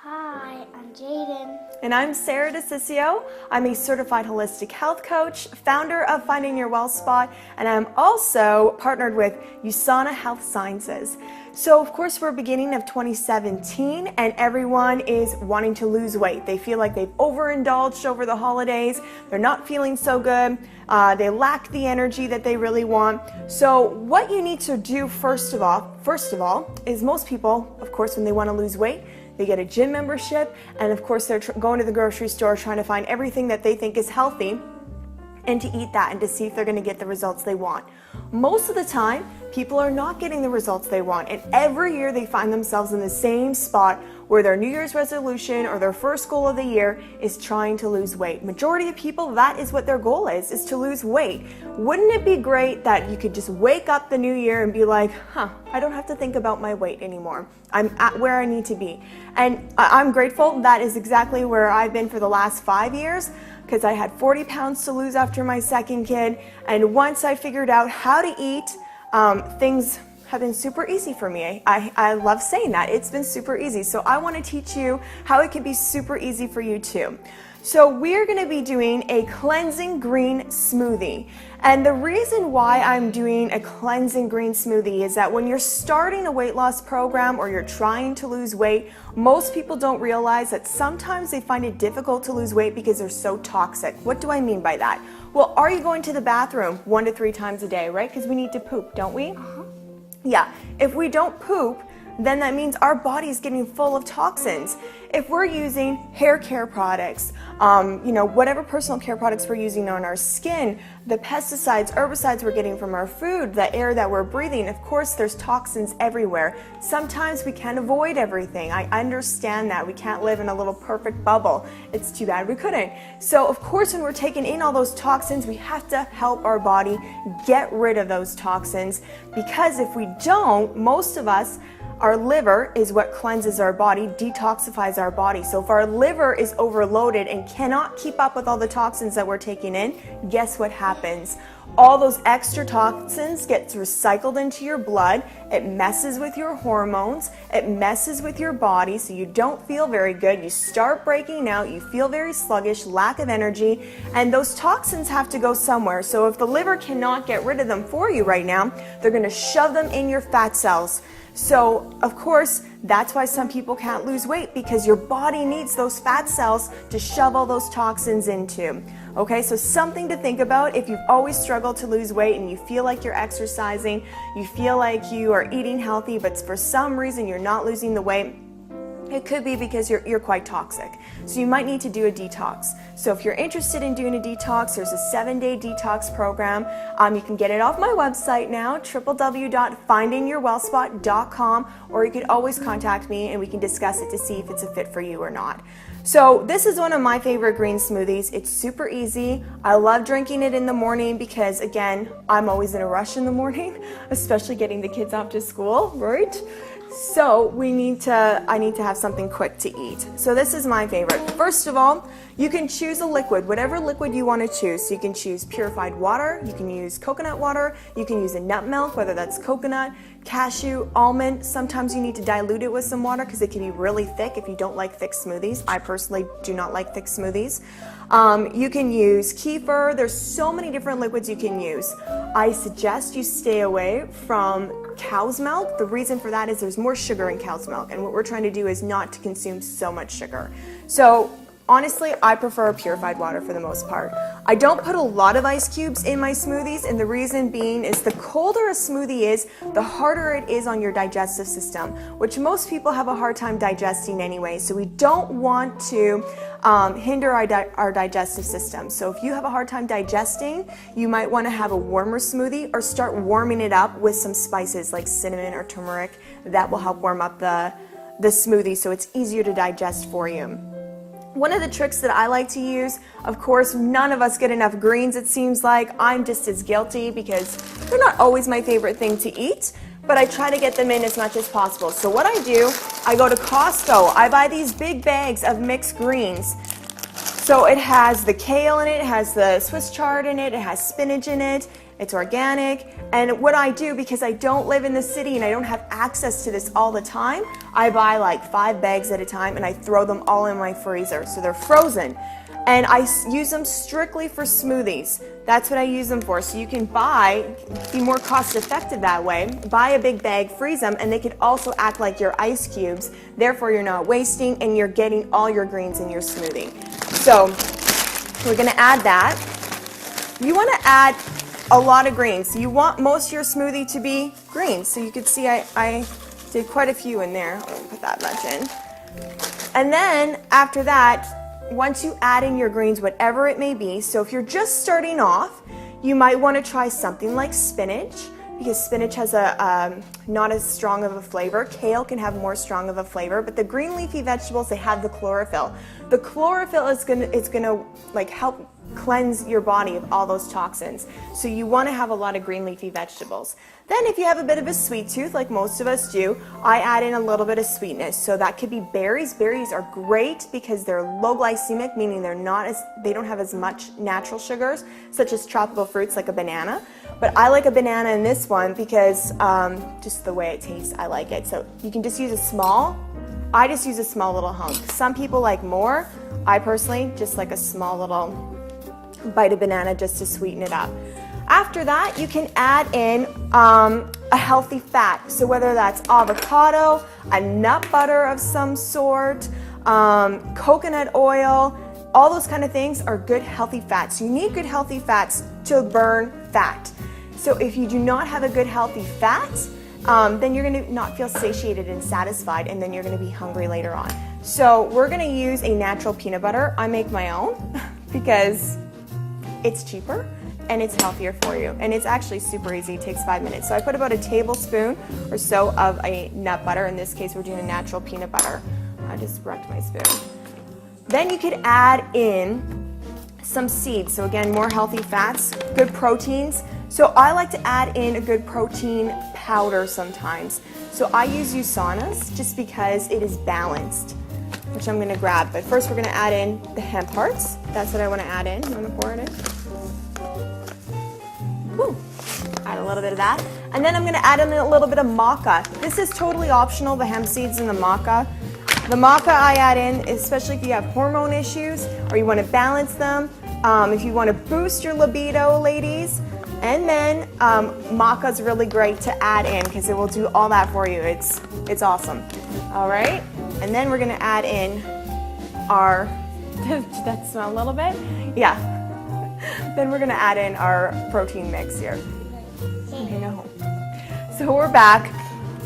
Hi, I'm Jaden. And I'm Sarah DeCiccio. I'm a certified holistic health coach, founder of Finding Your Well Spot, and I'm also partnered with USANA Health Sciences. So of course we're beginning of 2017 and everyone is wanting to lose weight. They feel like they've overindulged over the holidays. They're not feeling so good. They lack the energy that they really want. So what you need to do first of all, is most people, of course, when they want to lose weight, they get a gym membership, and of course they're going to the grocery store trying to find everything that they think is healthy and to eat that and to see if they're going to get the results they want. Most of the time, people are not getting the results they want, and every year they find themselves in the same spot where their New Year's resolution or their first goal of the year is trying to lose weight. Majority of people, that is what their goal is to lose weight. Wouldn't it be great that you could just wake up the new year and be like, I don't have to think about my weight anymore. I'm at where I need to be. And I'm grateful. That is exactly where I've been for the last 5 years, because I had 40 pounds to lose after my second kid. And once I figured out how to eat, things have been super easy for me. I love saying that. It's been super easy. So I want to teach you how it can be super easy for you too. So we're going to be doing a cleansing green smoothie. And the reason why I'm doing a cleansing green smoothie is that when you're starting a weight loss program or you're trying to lose weight, most people don't realize that sometimes they find it difficult to lose weight because they're so toxic. What do I mean by that? Well, are you going to the bathroom 1 to 3 times a day, right? Because we need to poop, don't we? Yeah, if we don't poop, then that means our body is getting full of toxins. If we're using hair care products, whatever personal care products we're using on our skin, the pesticides, herbicides we're getting from our food, the air that we're breathing, of course there's toxins everywhere. Sometimes we can't avoid everything. I understand that. We can't live in a little perfect bubble. It's too bad we couldn't. So of course when we're taking in all those toxins, we have to help our body get rid of those toxins, because if we don't, most of us, our liver is what cleanses our body, detoxifies our body. So if our liver is overloaded and cannot keep up with all the toxins that we're taking in, guess what happens? All those extra toxins get recycled into your blood. It messes with your hormones. It messes with your body, so you don't feel very good. You start breaking out. You feel very sluggish, lack of energy, and those toxins have to go somewhere. So if the liver cannot get rid of them for you right now, they're going to shove them in your fat cells. So, of course, that's why some people can't lose weight, because your body needs those fat cells to shove all those toxins into. Okay, so something to think about if you've always struggled to lose weight and you feel like you're exercising, you feel like you are eating healthy, but for some reason you're not losing the weight. It could be because you're quite toxic. So you might need to do a detox. So if you're interested in doing a detox, there's a 7-day detox program. You can get it off my website now, www.findingyourwellspot.com, or you could always contact me and we can discuss it to see if it's a fit for you or not. So this is one of my favorite green smoothies. It's super easy. I love drinking it in the morning because, again, I'm always in a rush in the morning, especially getting the kids off to school, right? So I need to have something quick to eat. So this is my favorite. First of all, you can choose a liquid, whatever liquid you want to choose. So you can choose purified water, you can use coconut water, you can use a nut milk, whether that's coconut, cashew, almond. Sometimes you need to dilute it with some water because it can be really thick if you don't like thick smoothies. I personally do not like thick smoothies. You can use kefir. There's so many different liquids you can use. I suggest you stay away from cow's milk. The reason for that is there's more sugar in cow's milk, and what we're trying to do is not to consume so much sugar. So honestly, I prefer purified water for the most part. I don't put a lot of ice cubes in my smoothies, and the reason being is the colder a smoothie is, the harder it is on your digestive system, which most people have a hard time digesting anyway. So we don't want to hinder our digestive system. So if you have a hard time digesting, you might want to have a warmer smoothie or start warming it up with some spices like cinnamon or turmeric. That will help warm up the smoothie so it's easier to digest for you. One of the tricks that I like to use, of course, none of us get enough greens, it seems like. I'm just as guilty because they're not always my favorite thing to eat, but I try to get them in as much as possible. So what I do, I go to Costco. I buy these big bags of mixed greens. So it has the kale in it, it has the Swiss chard in it, it has spinach in it, it's organic. And what I do, because I don't live in the city and I don't have access to this all the time, I buy like 5 bags at a time and I throw them all in my freezer. So they're frozen. And I use them strictly for smoothies. That's what I use them for. So you can be more cost effective that way. Buy a big bag, freeze them, and they could also act like your ice cubes. Therefore, you're not wasting and you're getting all your greens in your smoothie. So we're gonna add that. You wanna add a lot of greens. You want most of your smoothie to be greens. So you can see I did quite a few in there. I won't put that much in. And then after that, once you add in your greens, whatever it may be, so if you're just starting off, you might want to try something like spinach, because spinach has not as strong of a flavor. Kale can have more strong of a flavor, but the green leafy vegetables, they have the chlorophyll. The chlorophyll is gonna like help cleanse your body of all those toxins. So you want to have a lot of green leafy vegetables. Then if you have a bit of a sweet tooth, like most of us do, I add in a little bit of sweetness. So that could be berries. Berries are great because they're low glycemic, meaning they don't have as much natural sugars, such as tropical fruits like a banana. But I like a banana in this one because just the way it tastes, I like it. So you can just use I just use a small little hunk. Some people like more. I personally just like a small little bite of banana just to sweeten it up. After that, you can add in a healthy fat. So whether that's avocado, a nut butter of some sort, coconut oil, all those kind of things are good healthy fats. You need good healthy fats to burn fat. So if you do not have a good healthy fat, then you're going to not feel satiated and satisfied, and then you're going to be hungry later on. So we're going to use a natural peanut butter. I make my own because it's cheaper and it's healthier for you, and it's actually super easy. It takes 5 minutes. So I put about a tablespoon or so of a nut butter. In this case, we're doing a natural peanut butter. I just wrecked my spoon. Then you could add in some seeds. So again, more healthy fats, good proteins. So I like to add in a good protein powder sometimes. So I use USANA's just because it is balanced, which I'm gonna grab. But first we're gonna add in the hemp hearts. That's what I wanna add in. I'm gonna pour it in. Woo. Add a little bit of that. And then I'm gonna add in a little bit of maca. This is totally optional, the hemp seeds and the maca. The maca I add in, especially if you have hormone issues or you wanna balance them, if you wanna boost your libido, ladies. And then maca is really great to add in because it will do all that for you. It's awesome. All right. And then we're gonna add in our, does that smell a little bit? Yeah. Then we're gonna add in our protein mix here. Okay, no. So we're back.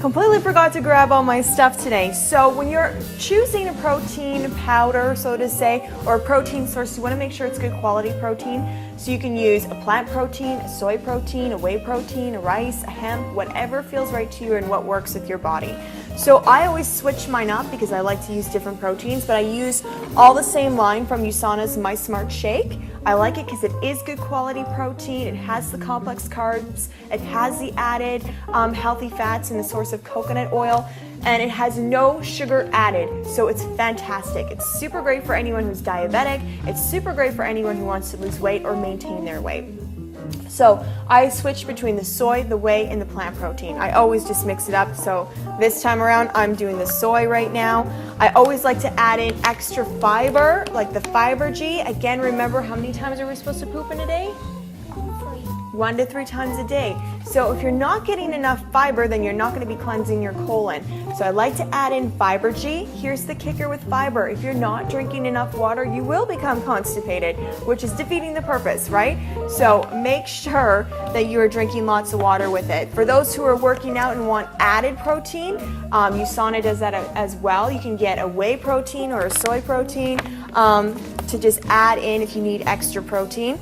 Completely forgot to grab all my stuff today. So when you're choosing a protein powder, so to say, or a protein source, you wanna make sure it's good quality protein. So you can use a plant protein, a soy protein, a whey protein, a rice, a hemp, whatever feels right to you and what works with your body. So I always switch mine up because I like to use different proteins, but I use all the same line from USANA's My Smart Shake. I like it because it is good quality protein, it has the complex carbs, it has the added healthy fats and the source of coconut oil, and it has no sugar added, so it's fantastic. It's super great for anyone who's diabetic, it's super great for anyone who wants to lose weight or maintain their weight. So I switch between the soy, the whey, and the plant protein. I always just mix it up. So this time around, I'm doing the soy right now. I always like to add in extra fiber, like the Fiber G. Again, remember how many times are we supposed to poop in a day? 1 to 3 times a day. So if you're not getting enough fiber, then you're not going to be cleansing your colon. So I like to add in Fiber G. Here's the kicker with fiber. If you're not drinking enough water, you will become constipated, which is defeating the purpose, right? So make sure that you are drinking lots of water with it. For those who are working out and want added protein, USANA does that as well. You can get a whey protein or a soy protein to just add in if you need extra protein.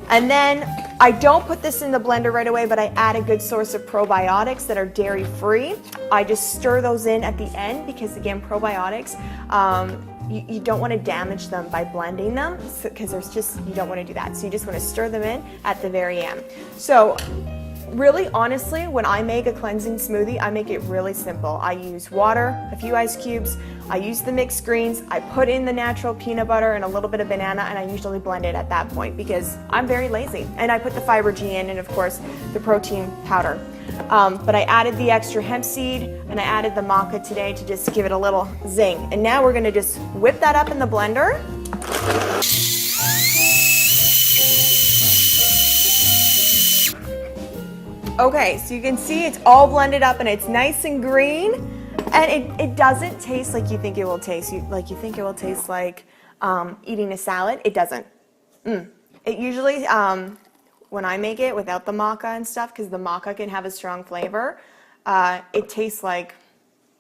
And then I don't put this in the blender right away, but I add a good source of probiotics that are dairy-free. I just stir those in at the end because, again, probiotics, you don't want to damage them by blending them because you don't want to do that. So you just want to stir them in at the very end. So really, honestly, when I make a cleansing smoothie, I make it really simple. I use water, a few ice cubes, I use the mixed greens, I put in the natural peanut butter and a little bit of banana, and I usually blend it at that point because I'm very lazy. And I put the Fiber G in and, of course, the protein powder. but I added the extra hemp seed and I added the maca today to just give it a little zing. And now we're gonna just whip that up in the blender. Okay, so you can see it's all blended up and it's nice and green, and it doesn't taste like you think it will taste. You think it will taste like eating a salad. It doesn't. It usually, when I make it without the maca and stuff, because the maca can have a strong flavor, it tastes like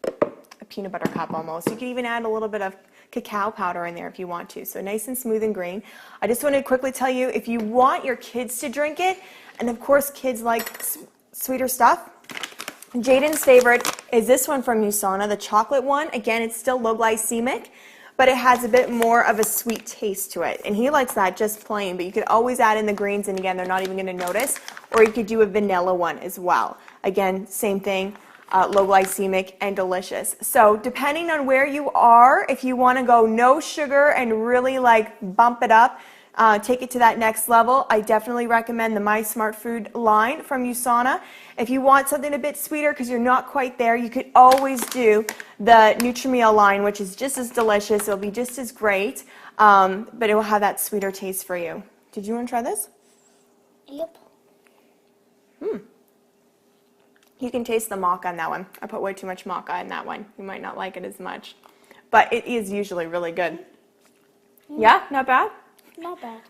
a peanut butter cup almost. You can even add a little bit of cacao powder in there if you want to. So nice and smooth and green. I just want to quickly tell you, if you want your kids to drink it, and of course kids like sweeter stuff, Jaden's favorite is this one from USANA, the chocolate one. Again, it's still low glycemic, but it has a bit more of a sweet taste to it. And he likes that just plain, but you could always add in the greens, and again, they're not even going to notice. Or you could do a vanilla one as well. Again, same thing, low glycemic and delicious. So depending on where you are, if you want to go no sugar and really like bump it up, take it to that next level, I definitely recommend the My Smart Food line from USANA. If you want something a bit sweeter because you're not quite there, you could always do the Nutrimeal line, which is just as delicious. It'll be just as great, but it will have that sweeter taste for you. Did you want to try this? Yep. You can taste the maca in that one. I put way too much maca in that one. You might not like it as much, but it is usually really good. Yeah, not bad? Not bad.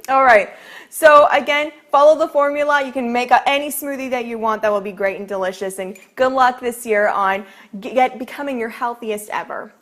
All right, so again, follow the formula. You can make any smoothie that you want that will be great and delicious, and good luck this year on becoming your healthiest ever.